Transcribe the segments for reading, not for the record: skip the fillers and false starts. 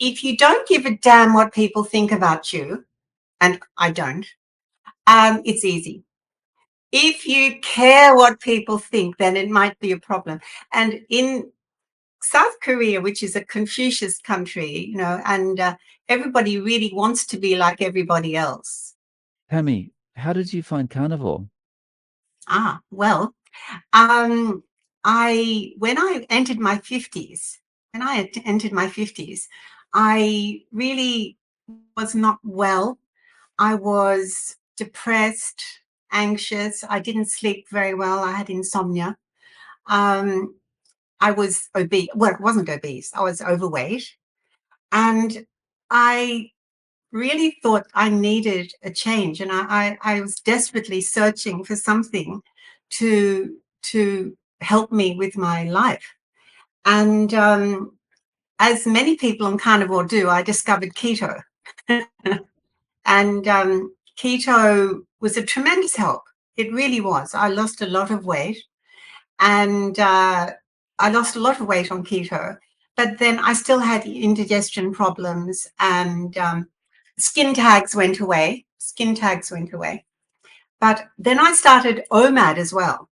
if you don't give a damn what people think about you, and I don't, it's easy. If you care what people think, then it might be a problem. And in South Korea, which is a Confucius country, and everybody really wants to be like everybody else. Tammy, how did you find carnivore? Well, when I entered my 50s, I really was not well. I was depressed, anxious. I didn't sleep very well. I had insomnia. I was obese. Well, I wasn't obese. I was overweight. And I really thought I needed a change. And I was desperately searching for something to help me with my life. And as many people on carnivore do, I discovered keto. And keto was a tremendous help. It really was. I lost a lot of weight, and I lost a lot of weight on keto. But then I still had indigestion problems, and skin tags went away. But then I started OMAD as well.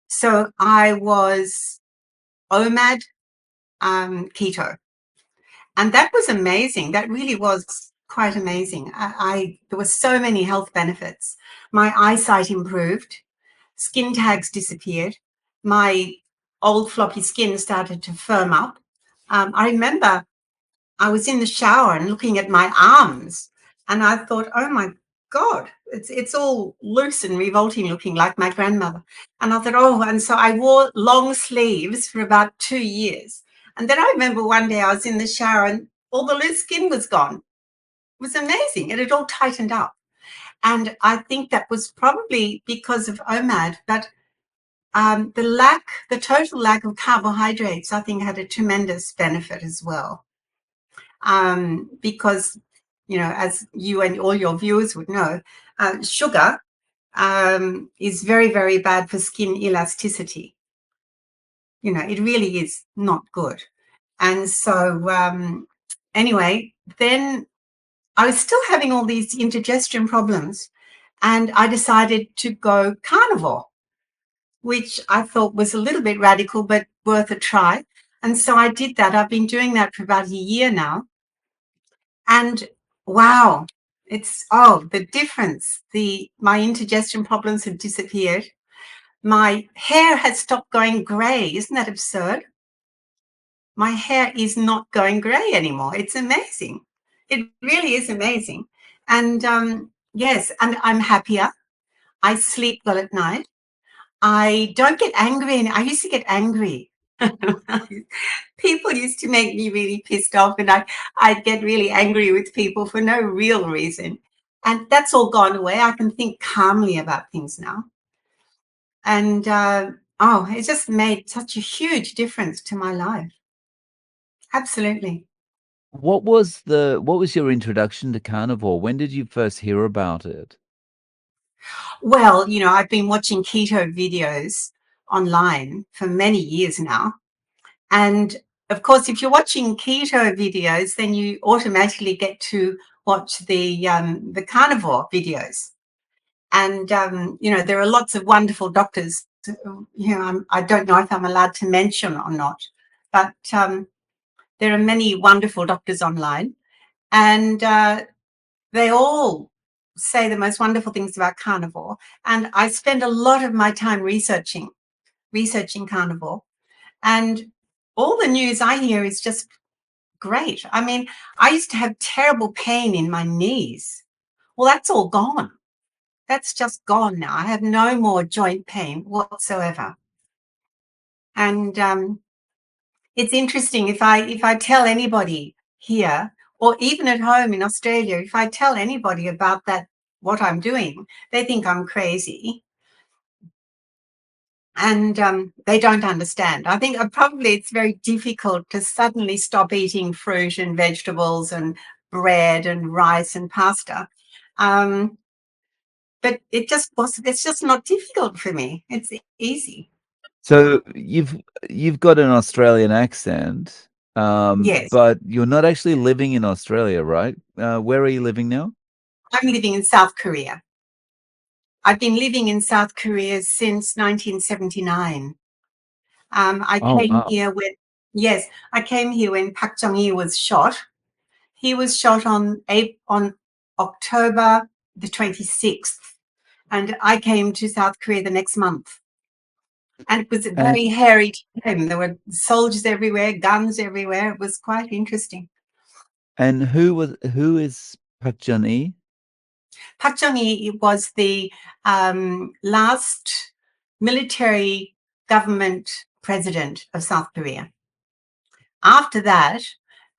So I was OMAD keto. And that was amazing. That really was quite amazing. There were so many health benefits. My eyesight improved, skin tags disappeared, my old floppy skin started to firm up. I remember I was in the shower and looking at my arms, and I thought, oh my God, it's all loose and revolting looking like my grandmother. And I thought, oh, and so I wore long sleeves for about 2 years. And then I remember one day I was in the shower and all the loose skin was gone. It was amazing. It had all tightened up. And I think that was probably because of OMAD, but the total lack of carbohydrates, I think, had a tremendous benefit as well. Because, as you and all your viewers would know, sugar is very, very bad for skin elasticity. It really is not good. And so anyway, then I was still having all these indigestion problems, and I decided to go carnivore, which I thought was a little bit radical, but worth a try. And so I did that. I've been doing that for about a year now. And wow, the difference. My indigestion problems have disappeared. My hair has stopped going grey. Isn't that absurd? My hair is not going grey anymore. It's amazing. It really is amazing. And yes, and I'm happier. I sleep well at night. I don't get angry. I used to get angry. People used to make me really pissed off, and I'd get really angry with people for no real reason. And that's all gone away. I can think calmly about things now. And it just made such a huge difference to my life. Absolutely. What was your introduction to carnivore? When did you first hear about it? Well, I've been watching keto videos online for many years now. And of course, if you're watching keto videos, then you automatically get to watch the carnivore videos. And, there are lots of wonderful doctors. I don't know if I'm allowed to mention or not, but there are many wonderful doctors online. And they all say the most wonderful things about carnivore. And I spend a lot of my time researching carnivore. And all the news I hear is just great. I mean, I used to have terrible pain in my knees. Well, that's all gone. That's just gone now. I have no more joint pain whatsoever. And it's interesting, if I tell anybody here, or even at home in Australia, if I tell anybody about what I'm doing, they think I'm crazy. And they don't understand. I think probably it's very difficult to suddenly stop eating fruit and vegetables and bread and rice and pasta. But it's just not difficult for me. It's easy. So you've got an Australian accent. Yes, but you're not actually living in Australia, right? Where are you living now? I'm living in South Korea. I've been living in South Korea since 1979. I Oh, came wow. here when, yes, I came here when Pakchongi was shot. He was shot on October the 26th, and I came to South Korea the next month. And it was a And very hairy time. There were soldiers everywhere, guns everywhere. It was quite interesting. who is Pakchongi? Pakchongi was the last military government president of South Korea. After that,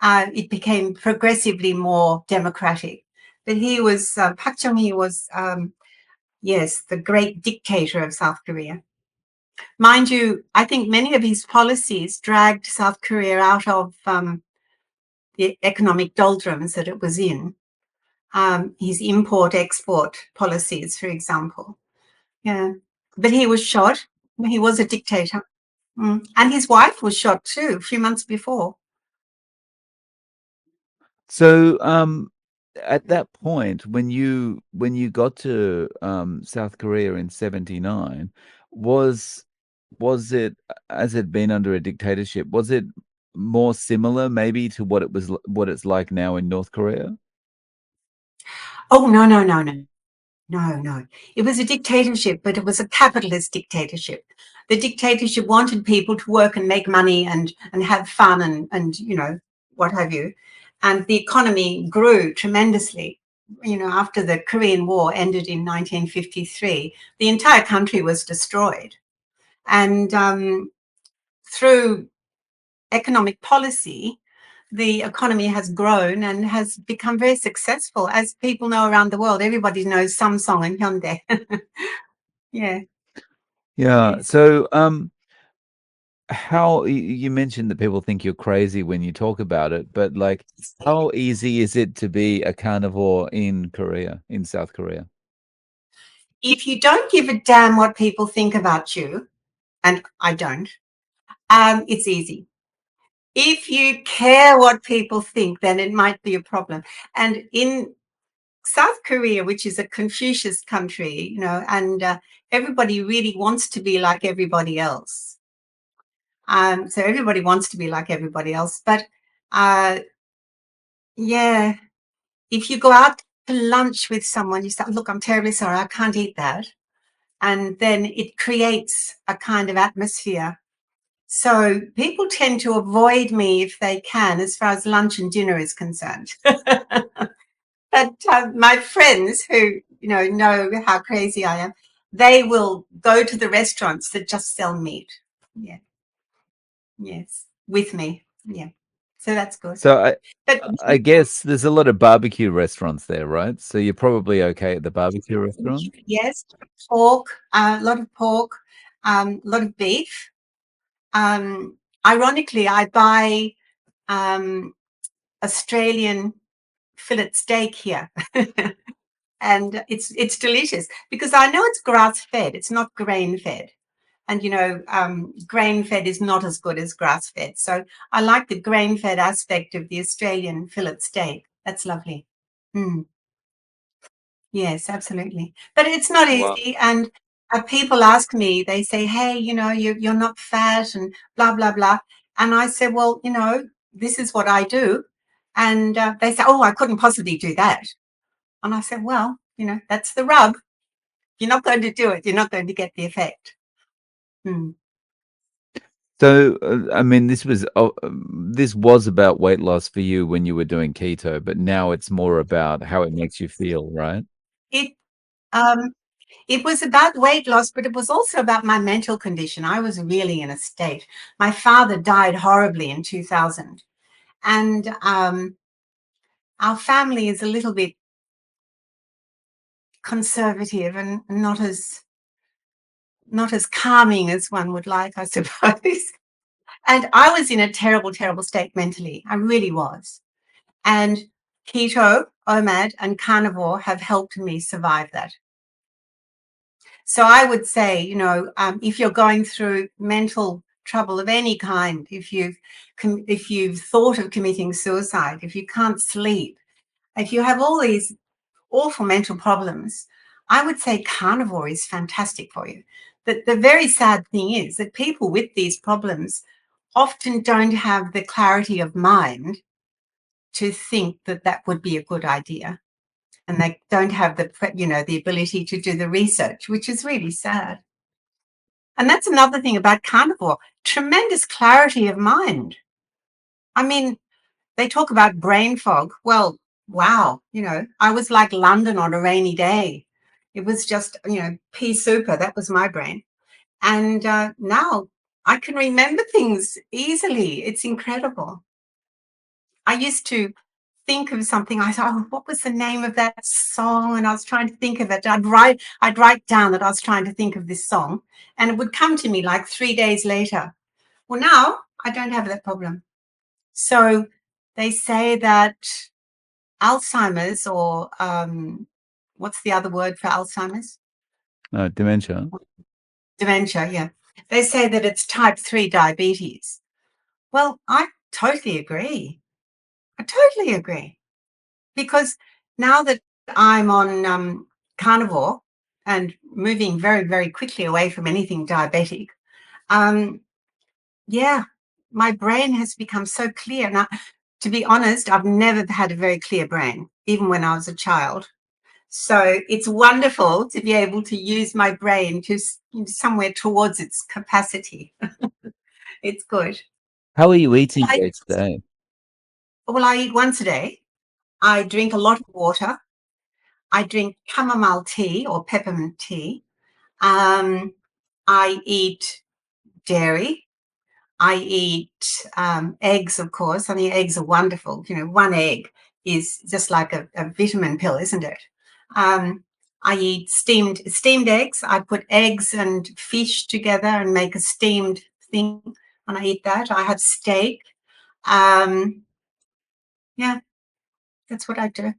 it became progressively more democratic. But Park Chung-hee was, yes, the great dictator of South Korea. Mind you, I think many of his policies dragged South Korea out of the economic doldrums that it was in. His import-export policies, for example. Yeah. But he was shot. He was a dictator. And his wife was shot too, a few months before. So, at that point, when you got to South Korea in '79, was was it as it been under a dictatorship? Was it more similar, maybe, to what it's like now in North Korea? Oh, no, no, no, no. No, no. It was a dictatorship, but it was a capitalist dictatorship. The dictatorship wanted people to work and make money and have fun and what have you. And the economy grew tremendously. After the Korean War ended in 1953, the entire country was destroyed. And through economic policy, the economy has grown and has become very successful. As people know around the world, everybody knows Samsung and Hyundai. Yeah, Yeah. yes. So, how you mentioned that people think you're crazy when you talk about it, but like, how easy is it to be a carnivore in Korea, in South Korea? If you don't give a damn what people think about you, and I don't, it's easy. If you care what people think, then it might be a problem. And in South Korea, which is a Confucius country, and everybody really wants to be like everybody else. So everybody wants to be like everybody else. But yeah, if you go out to lunch with someone, you say, look, I'm terribly sorry, I can't eat that. And then it creates a kind of atmosphere. So people tend to avoid me if they can, as far as lunch and dinner is concerned. But my friends who, know how crazy I am, they will go to the restaurants that just sell meat. Yeah. Yes. With me. Yeah. So that's good. So But I guess there's a lot of barbecue restaurants there, right? So you're probably okay at the barbecue restaurant. yes, pork, a lot of pork, a lot of beef. Ironically, I buy Australian fillet steak here. And it's delicious because I know it's grass fed. It's not grain fed. And grain fed is not as good as grass fed. So I like the grain fed aspect of the Australian fillet steak. That's lovely. Mm. Yes, absolutely. But it's not Wow. easy. And people ask me, they say, hey, you're not fat and blah, blah, blah. And I say, well, this is what I do. And they say, oh, I couldn't possibly do that. And I said, well, that's the rub. You're not going to do it. You're not going to get the effect. Hmm. So I mean, this was about weight loss for you when you were doing keto, but now it's more about how it makes you feel, right? It um, it was about weight loss, but it was also about my mental condition. I was really in a state. My father died horribly in 2000, and our family is a little bit conservative and not as calming as one would like, I suppose. And I was in a terrible, terrible state mentally. I really was. And keto, OMAD, and carnivore have helped me survive that. So I would say, if you're going through mental trouble of any kind, if you've thought of committing suicide, if you can't sleep, if you have all these awful mental problems, I would say carnivore is fantastic for you. The very sad thing is that people with these problems often don't have the clarity of mind to think that that would be a good idea. And they don't have the ability to do the research, which is really sad. And that's another thing about carnivore, tremendous clarity of mind. I mean, they talk about brain fog. Well, wow, I was like London on a rainy day. It was just, pea super. That was my brain. And now I can remember things easily. It's incredible. I used to think of something. I thought, oh, what was the name of that song? And I was trying to think of it. I'd write down that I was trying to think of this song, and it would come to me like 3 days later. Well, now I don't have that problem. So they say that Alzheimer's, or what's the other word for Alzheimer's? Dementia. Dementia, yeah. They say that it's type 3 diabetes. Well, I totally agree. Because now that I'm on carnivore and moving very, very quickly away from anything diabetic, yeah, my brain has become so clear. Now, to be honest, I've never had a very clear brain, even when I was a child. So it's wonderful to be able to use my brain to somewhere towards its capacity. It's good. How are you eating day to day? Well, I eat once a day. I drink a lot of water. I drink chamomile tea or peppermint tea. I eat dairy. I eat eggs, of course. I think eggs are wonderful. One egg is just like a vitamin pill, isn't it? I eat steamed eggs. I put eggs and fish together and make a steamed thing, and I eat that. I have steak. Yeah, that's what I do.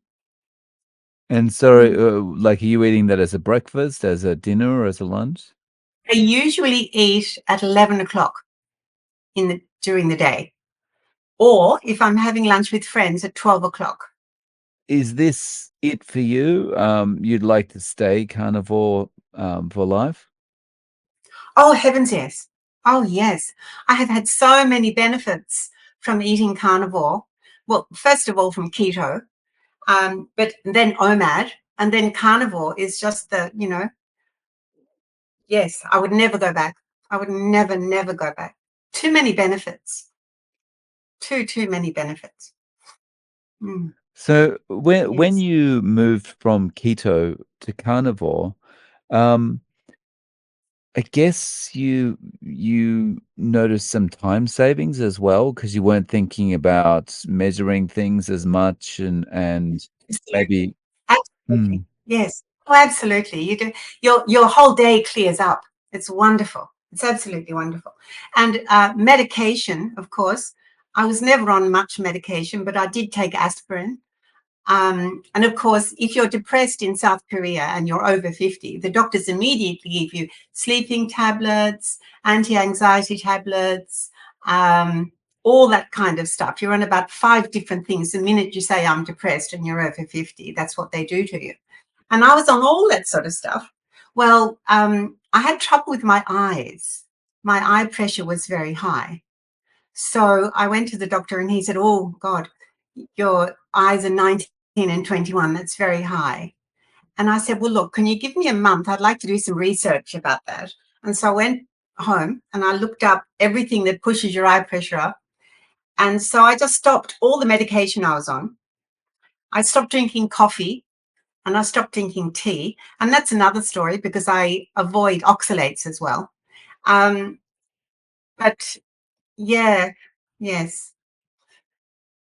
And so, like, are you eating that as a breakfast, as a dinner, or as a lunch? I usually eat at 11 o'clock during the day, or if I'm having lunch with friends at 12 o'clock. Is this it for you? You'd like to stay carnivore for life? Oh, heavens, yes. Oh, yes. I have had so many benefits from eating carnivore. Well, first of all, from keto, but then OMAD, and then carnivore is just yes, I would never go back. I would never, never go back. Too many benefits. Too many benefits. Mm, So when yes. you moved from keto to carnivore, um, I guess you noticed some time savings as well because you weren't thinking about measuring things as much and maybe. Absolutely. Mm, Yes. Oh, absolutely. You do. Your whole day clears up. It's wonderful. It's absolutely wonderful. And medication, of course. I was never on much medication, but I did take aspirin. And of course, if you're depressed in South Korea and you're over 50, the doctors immediately give you sleeping tablets, anti-anxiety tablets, all that kind of stuff. You're on about 5 different things the minute you say I'm depressed and you're over 50. That's what they do to you. And I was on all that sort of stuff. Well, I had trouble with my eyes. My eye pressure was very high. So I went to the doctor and he said, oh, God, your eyes are 19 and 21. That's very high. And I said, well, look, can you give me a month? I'd like to do some research about that. And so I went home and I looked up everything that pushes your eye pressure up. And so I just stopped all the medication I was on. I stopped drinking coffee and I stopped drinking tea. And that's another story because I avoid oxalates as well. But yeah, yes.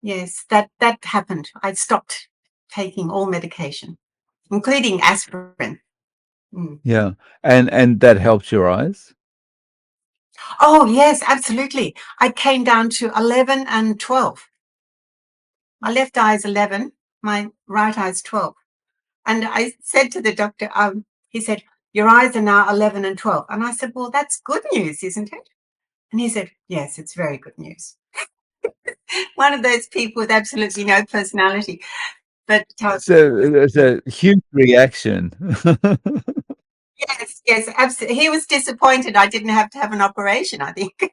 Yes, that happened. I stopped taking all medication, including aspirin. Mm. yeah, and that helps your eyes? Oh, yes, absolutely. I came down to 11 and 12. My left eye is 11, my right eye is 12. And I said to the doctor, he said, your eyes are now 11 and 12. And I said, well, that's good news, isn't it? And he said, yes, it's very good news. One of those people with absolutely no personality. But So it's a huge reaction. yes, absolutely. He was disappointed I didn't have to have an operation, I think.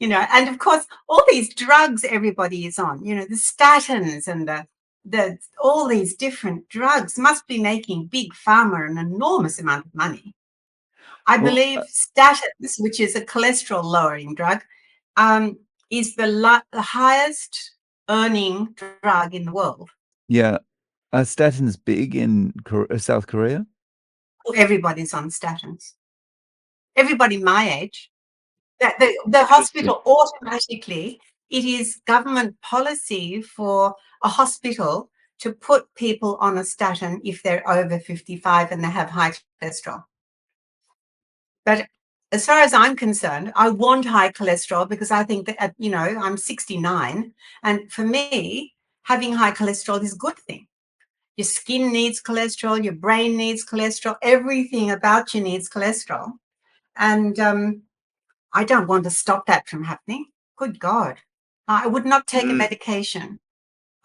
And of course, all these drugs everybody is on, the statins and the all these different drugs must be making big pharma an enormous amount of money. I Well, believe statins, which is a cholesterol lowering drug, is the highest earning drug in the world. yeah. Are statins big in South Korea? Everybody's on statins. Everybody my age. That the Interesting. hospital automatically, it is government policy for a hospital to put people on a statin if they're over 55 and they have high cholesterol. But as far as I'm concerned, I want high cholesterol because I think that, I'm 69. And for me, having high cholesterol is a good thing. Your skin needs cholesterol, your brain needs cholesterol, everything about you needs cholesterol. And I don't want to stop that from happening. Good God. I would not take a medication.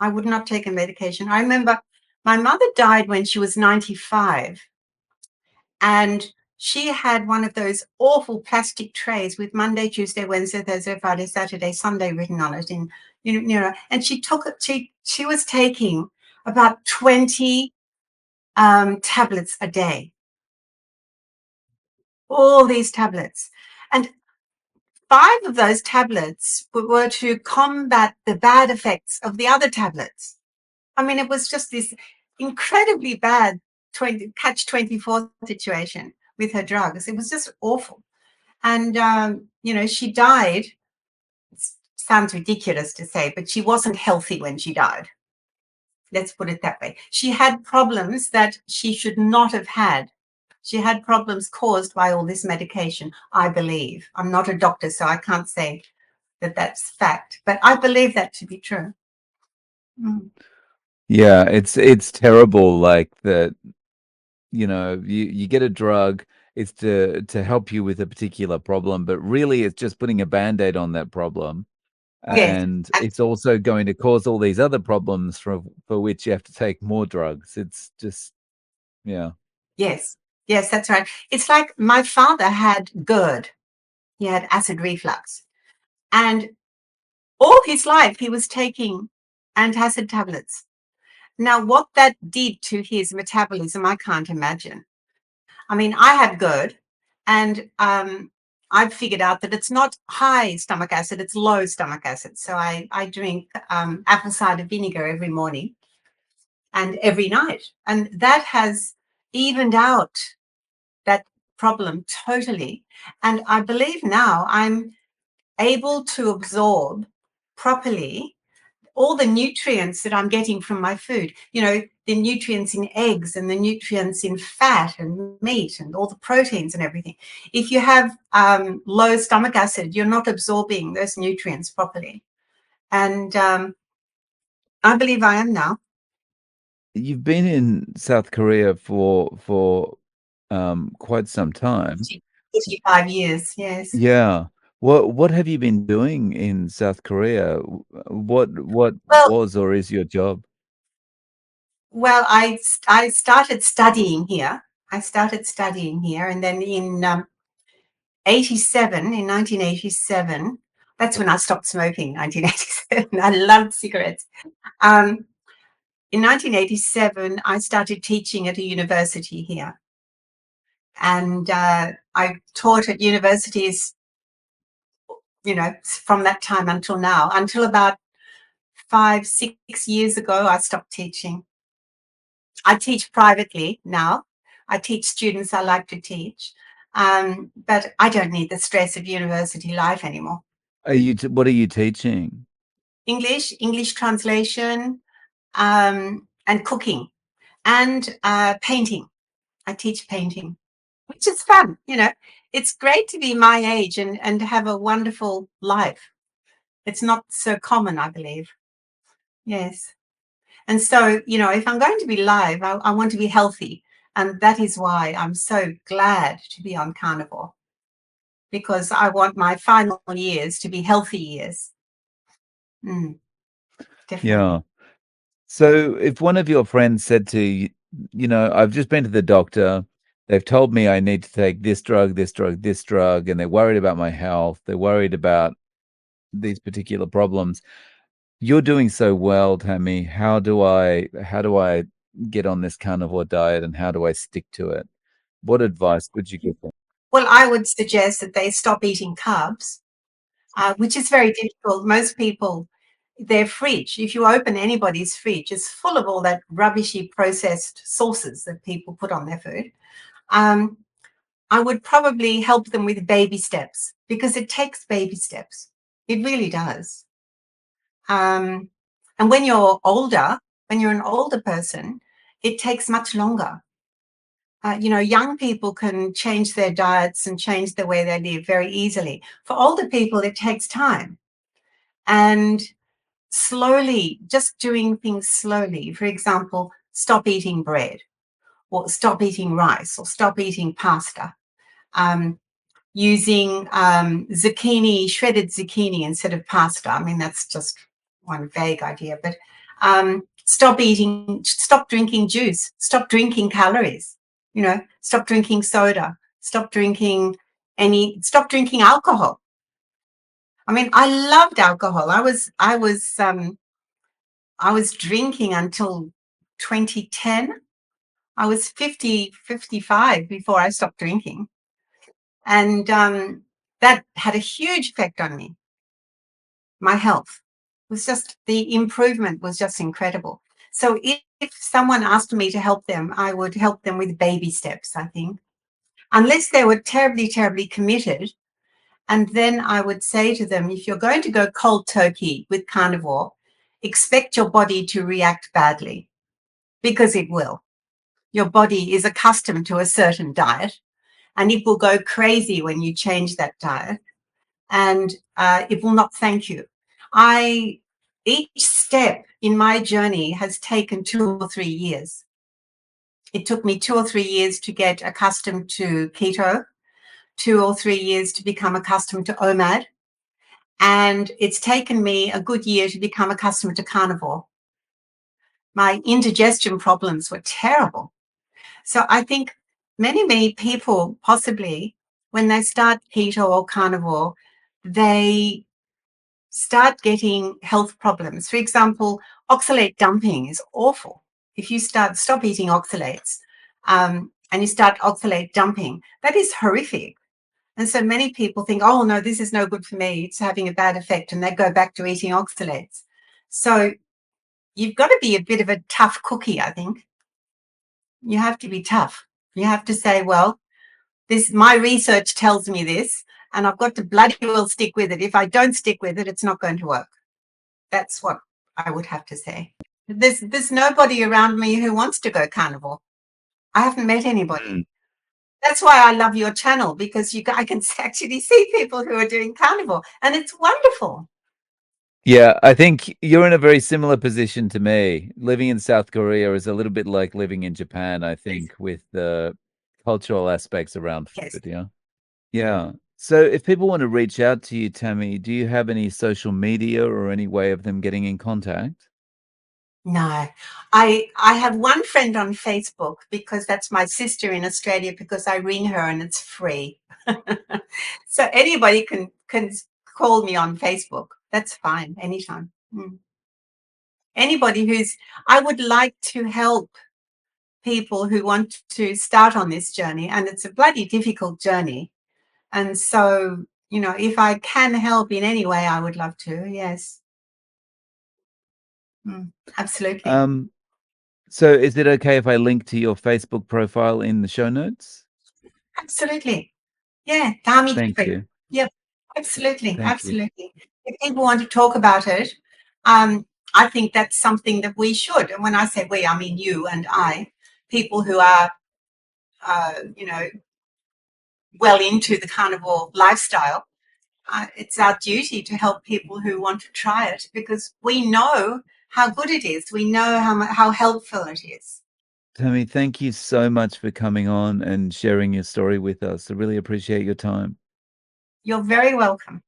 I would not take a medication. I remember my mother died when she was 95, and she had one of those awful plastic trays with Monday, Tuesday, Wednesday, Thursday, Friday, Saturday, Sunday written on it. And she took it. She was taking about 20 tablets a day. All these tablets. And 5 of those tablets were to combat the bad effects of the other tablets. I mean, it was just this incredibly bad catch-24 situation with her drugs. It was just awful. And, she died. It sounds ridiculous to say, but she wasn't healthy when she died. Let's put it that way. She had problems that she should not have had. She had problems caused by all this medication, I believe. I'm not a doctor, so I can't say that that's fact, but I believe that to be true. Mm. Yeah, it's terrible. Like that, you get a drug, it's to help you with a particular problem, but really it's just putting a band-aid on that problem. Yes, And it's also going to cause all these other problems for which you have to take more drugs. It's just, yeah. yes, yes, that's right. It's like my father had GERD. He had acid reflux. And all his life he was taking antacid tablets. Now, what that did to his metabolism, I can't imagine. I mean, I have GERD, and I've figured out that it's not high stomach acid, it's low stomach acid. So I drink apple cider vinegar every morning and every night. And that has evened out that problem totally. And I believe now I'm able to absorb properly all the nutrients that I'm getting from my food, the nutrients in eggs and the nutrients in fat and meat and all the proteins and everything. If you have low stomach acid, you're not absorbing those nutrients properly. And I believe I am now. You've been in South Korea for quite some time. 55 years, yes. Yeah. What have you been doing in South Korea? What Well, was or is your job? well, I started studying here. And then in 1987, that's when I stopped smoking, 1987. I loved cigarettes. Um, in 1987, I started teaching at a university here. And I taught at universities, from that time until now, until about 5, 6 years ago, I stopped teaching. I teach privately now. I teach students I like to teach. But I don't need the stress of university life anymore. What are you teaching? English translation, and cooking, and painting. I teach painting, which is fun. It's great to be my age and have a wonderful life. It's not so common, I believe. Yes. And so, if I'm going to be live, I want to be healthy. And that is why I'm so glad to be on Carnivore. because I want my final years to be healthy years. Mm, definitely. Yeah. So if one of your friends said to you, you know, I've just been to the doctor, they've told me I need to take this drug, this drug, this drug, and they're worried about my health, they're worried about these particular problems. You're doing so well, Tammy. How do I get on this carnivore diet and how do I stick to it? What advice would you give them? Well, I would suggest that they stop eating carbs, which is very difficult. Most people, their fridge, if you open anybody's fridge, it's full of all that rubbishy processed sauces that people put on their food. Um, I would probably help them with baby steps because it takes baby steps. It really does. And when you're older, when you're an older person, it takes much longer. Young people can change their diets and change the way they live very easily. For older people, it takes time. And slowly, just doing things slowly. For example, stop eating bread or stop eating rice or stop eating pasta. Using zucchini, shredded zucchini instead of pasta. I mean, that's just one vague idea, but stop drinking juice, stop drinking calories, stop drinking soda, stop drinking alcohol. I mean, I loved alcohol. I was drinking until 2010. I was 55 before I stopped drinking. And that had a huge effect on me. My health was just, the improvement was just incredible. So if someone asked me to help them, I would help them with baby steps, I think, unless they were terribly, terribly committed. And then I would say to them, if you're going to go cold turkey with carnivore, expect your body to react badly, because it will. Your body is accustomed to a certain diet, and it will go crazy when you change that diet, and it will not thank you. Each step in my journey has taken 2 or 3 years. It took me 2 or 3 years to get accustomed to keto, 2 or 3 years to become accustomed to OMAD, and it's taken me a good year to become accustomed to carnivore. My indigestion problems were terrible. So I think many people, possibly, when they start keto or carnivore, they start getting health problems. For example, oxalate dumping is awful. If you stop eating oxalates and you start oxalate dumping, that is horrific. And so many people think, oh, no, this is no good for me. It's having a bad effect. And they go back to eating oxalates. So you've got to be a bit of a tough cookie, I think. You have to be tough. You have to say, well, my research tells me this, and I've got to bloody well stick with it. If I don't stick with it, it's not going to work. That's what I would have to say. There's nobody around me who wants to go carnivore. I haven't met anybody. That's why I love your channel, because I can actually see people who are doing carnivore, and it's wonderful. Yeah, I think you're in a very similar position to me. Living in South Korea is a little bit like living in Japan, I think, with the cultural aspects around Yes. food, yeah. Yeah. So if people want to reach out to you, Tammy, do you have any social media or any way of them getting in contact? No, I have one friend on Facebook because that's my sister in Australia, because I ring her and it's free. So anybody can call me on Facebook. That's fine, anytime. Anybody I would like to help people who want to start on this journey, and it's a bloody difficult journey. And so, if I can help in any way, I would love to. Yes. Absolutely. So is it okay if I link to your Facebook profile in the show notes? Absolutely. Yeah, Tammy. Thank you. Yep, absolutely, Thank you. absolutely. If people want to talk about it, I think that's something that we should. And when I say we, I mean you and I, people who are, you know, well into the carnivore lifestyle. It's our duty to help people who want to try it, because we know how good it is. We know how helpful it is. Tammy, thank you so much for coming on and sharing your story with us. I really appreciate your time. You're very welcome.